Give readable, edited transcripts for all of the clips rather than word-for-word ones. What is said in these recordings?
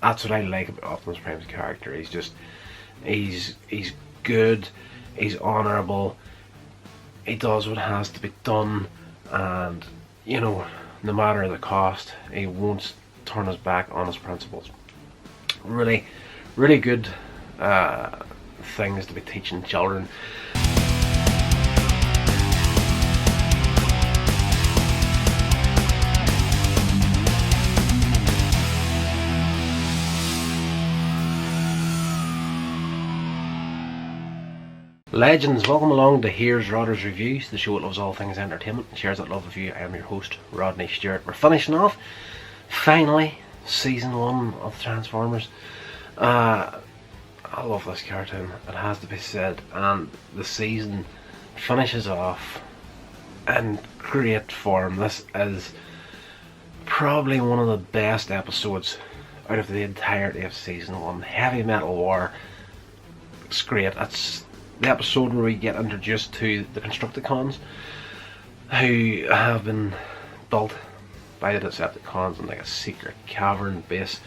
that's what I like about Optimus Prime's character. He's good, he's honourable, he does what has to be done, and you know, no matter the cost, he won't turn his back on his principles. Really, really good things to be teaching children. Legends, welcome along to Here's Rodder's Reviews, the show that loves all things entertainment and shares that love with you. I am your host, Rodney Stewart. We're finishing off, finally, season 1 of Transformers. I love this cartoon, it has to be said, and the season finishes off in great form. This is probably one of the best episodes out of the entirety of season 1. Heavy Metal War, it's great. It's the episode where we get introduced to the Constructicons, who have been built by the Decepticons in like a secret cavern base,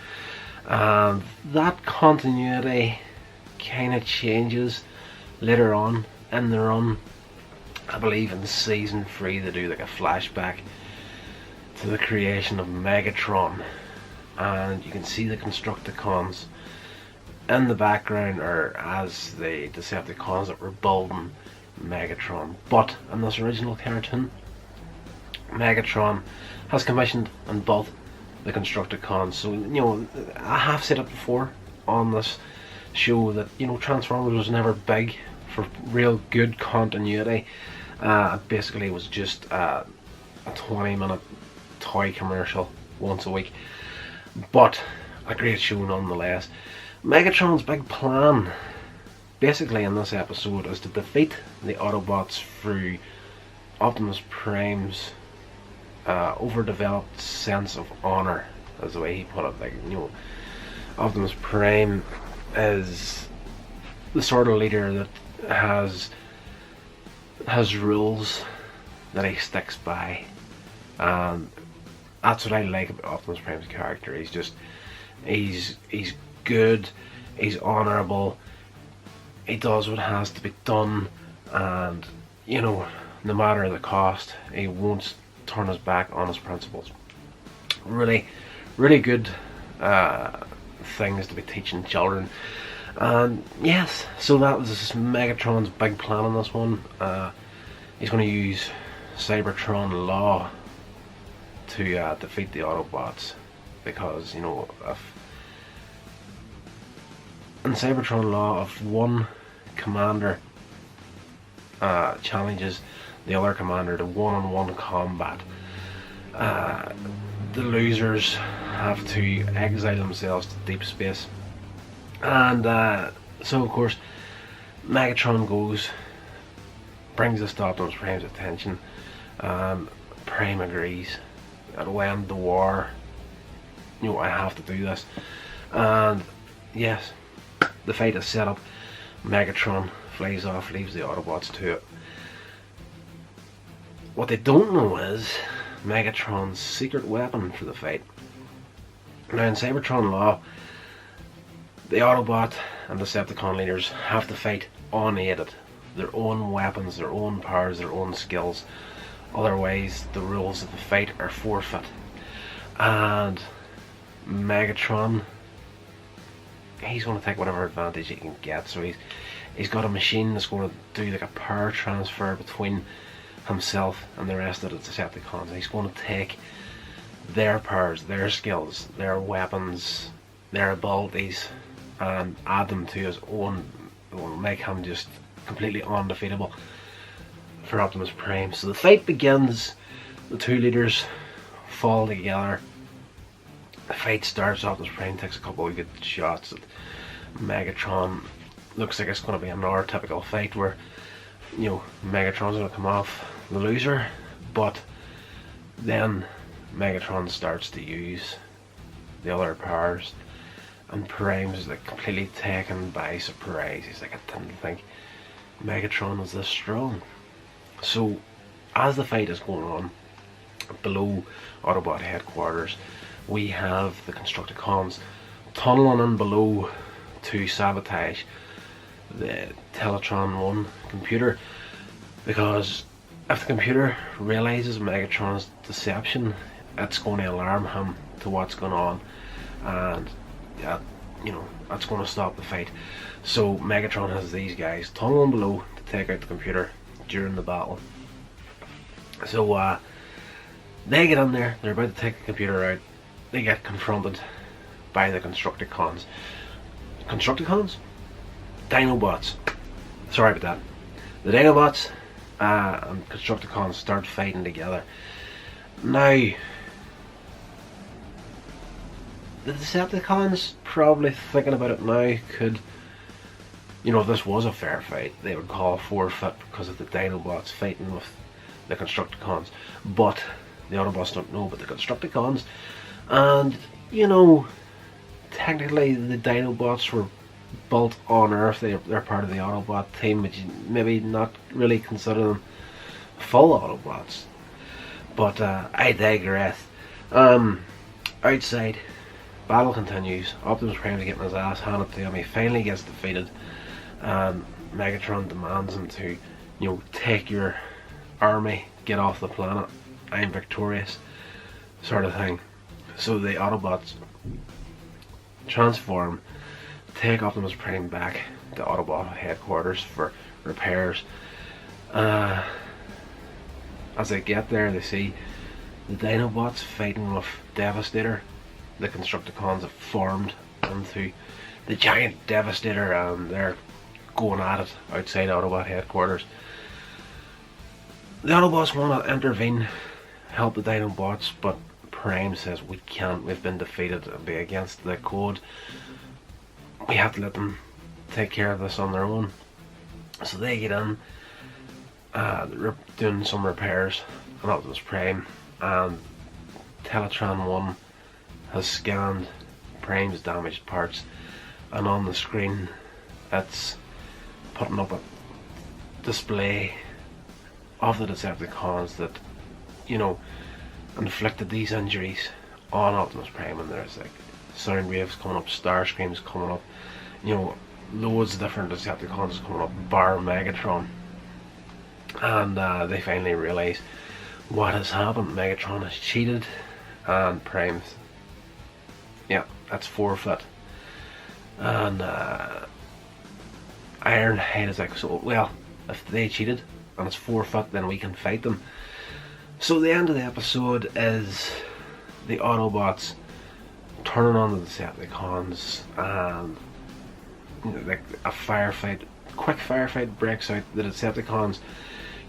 and that continuity kind of changes later on in the run. I believe in season 3 they do like a flashback to the creation of Megatron, and you can see the Constructicons in the background are as the Decepticons that were building Megatron. But in this original cartoon, Megatron has commissioned and built the Constructicons. So, you know, I have said it before on this show that, you know, Transformers was never big for real good continuity. Basically it was just a 20-minute toy commercial once a week, but a great show nonetheless. Megatron's big plan, basically in this episode, is to defeat the Autobots through Optimus Prime's overdeveloped sense of honor, is the way he put it. Like, you know, Optimus Prime is the sort of leader that has rules that he sticks by, and that's what I like about Optimus Prime's character. He's good, he's honourable, he does what has to be done, and you know, no matter the cost, he won't turn his back on his principles. Really, really good things to be teaching children. And yes, so that was Megatron's big plan on this one. He's going to use Cybertron law to defeat the Autobots, because, you know, in Cybertron law, if one commander challenges the other commander to one-on-one combat, the losers have to exile themselves to deep space. And so of course Megatron goes, brings this to Optimus Prime's attention, and Prime agrees. It'll end the war, you know, I have to do this. And yes, the fight is set up. Megatron flies off, leaves the Autobots to it. What they don't know is Megatron's secret weapon for the fight. Now in Cybertron law, the Autobot and Decepticon leaders have to fight unaided. Their own weapons, their own powers, their own skills. Otherwise the rules of the fight are forfeit. And Megatron, he's going to take whatever advantage he can get. So he's got a machine that's going to do like a power transfer between himself and the rest of the Decepticons. He's going to take their powers, their skills, their weapons, their abilities, and add them to his own. It will make him just completely undefeatable for Optimus Prime. So the fight begins. The two leaders fall together. The fight starts. Optimus Prime takes a couple of good shots at Megatron. Looks like it's going to be another typical fight where, you know, Megatron's going to come off the loser, but then Megatron starts to use the other powers, and Prime's like completely taken by surprise. He's like, I didn't think Megatron was this strong. So as the fight is going on below Autobot headquarters, we have the Constructicons tunneling in below to sabotage the Teletron 1 computer, because if the computer realizes Megatron's deception, it's going to alarm him to what's going on, and that's going to stop the fight. So Megatron has these guys tunneling below to take out the computer during the battle. So they get in there, they're about to take the computer out. They get confronted by the Constructicons. Constructicons? Dinobots. Sorry about that. The Dinobots and Constructicons start fighting together. Now, the Decepticons, probably thinking about it now, could, if this was a fair fight, they would call a forfeit because of the Dinobots fighting with the Constructicons. But the Autobots don't know about the Constructicons, and technically the Dinobots were built on Earth. They're part of the Autobot team, but you maybe not really consider them full Autobots. But I digress. Outside, battle continues. Optimus Prime's getting his ass handed to him. He finally gets defeated, and Megatron demands him to, take your army, get off the planet, I'm victorious, sort of thing. So the Autobots transform, take Optimus Prime back to Autobot headquarters for repairs. As they get there, they see the Dinobots fighting with Devastator. The Constructicons have formed into the giant Devastator, and they're going at it outside Autobot headquarters. The Autobots want to intervene, help the Dinobots, but Prime says we can't, we've been defeated, it'll be against the code. We have to let them take care of this on their own. So they get in, they're doing some repairs on Optimus Prime, and Teletron 1 has scanned Prime's damaged parts, and on the screen it's putting up a display of the Decepticons that, inflicted these injuries on Optimus Prime, and there's like sound waves coming up, star screams coming up, loads of different Decepticons coming up, bar Megatron. And they finally realise what has happened. Megatron has cheated, and Prime's, that's forfeit. And Ironhide is like, so, well, if they cheated and it's forfeit, then we can fight them. So the end of the episode is the Autobots turning on the Decepticons, and like a firefight, quick firefight breaks out. The Decepticons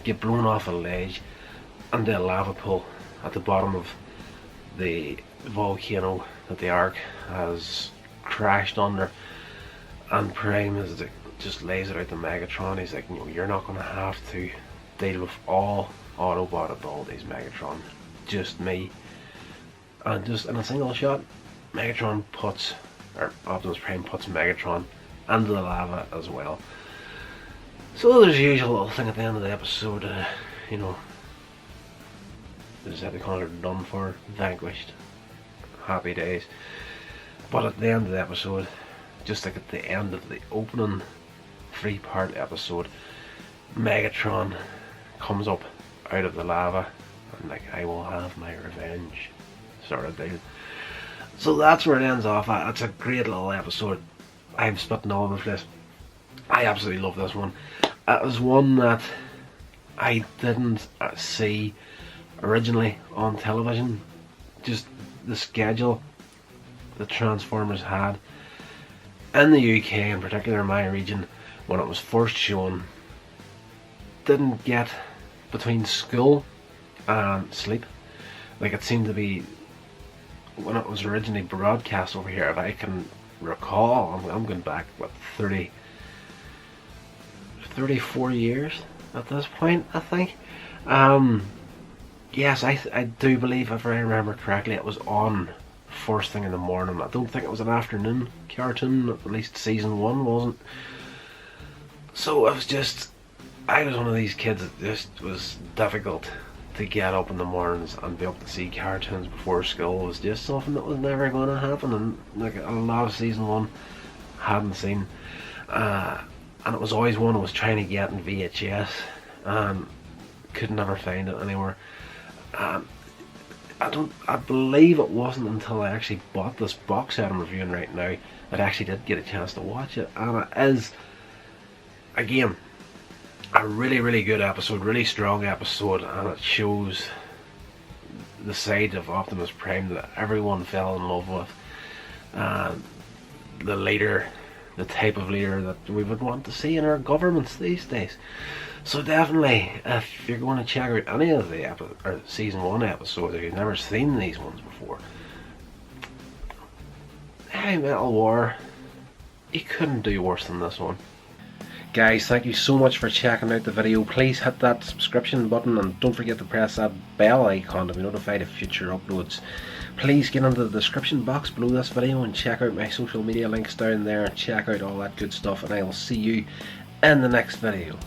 get blown off a ledge, and the lava pool at the bottom of the volcano that the Ark has crashed under, and Prime is just lays it out to Megatron. He's like, you're not going to have to deal with all Autobot abilities, Megatron, just me. And just in a single shot, Optimus Prime puts Megatron into the lava as well. So there's the usual little thing at the end of the episode, the Decepticons are done for, vanquished, happy days. But at the end of the episode, just like at the end of the opening 3-part episode, Megatron comes up out of the lava and like, I will have my revenge, sort of deal. So that's where it ends off. It's a great little episode. I'm spitting all over the place. I absolutely love this one. It was one that I didn't see originally on television. Just the schedule the Transformers had in the UK, in particular my region, when it was first shown, didn't get between school and sleep. Like, it seemed to be, when it was originally broadcast over here, if I can recall, I'm going back, 34 years at this point, I think. Yes, I do believe, if I remember correctly, it was on first thing in the morning. I don't think it was an afternoon cartoon, at least season 1 wasn't. So it was just, I was one of these kids that just was difficult to get up in the mornings and be able to see cartoons before school was just something that was never going to happen, and like a lot of season 1 hadn't seen, and it was always one I was trying to get in VHS and could never find it anywhere. I believe it wasn't until I actually bought this box set I'm reviewing right now that I actually did get a chance to watch it, and it is, again, a really good episode, really strong episode, and it shows the side of Optimus Prime that everyone fell in love with, the leader, the type of leader that we would want to see in our governments these days. So definitely, if you're going to check out any of the season 1 episodes, if you've never seen these ones before, Heavy Metal War, you couldn't do worse than this one. Guys, thank you so much for checking out the video. Please hit that subscription button and don't forget to press that bell icon to be notified of future uploads. Please get into the description box below this video and check out my social media links down there and check out all that good stuff, and I will see you in the next video.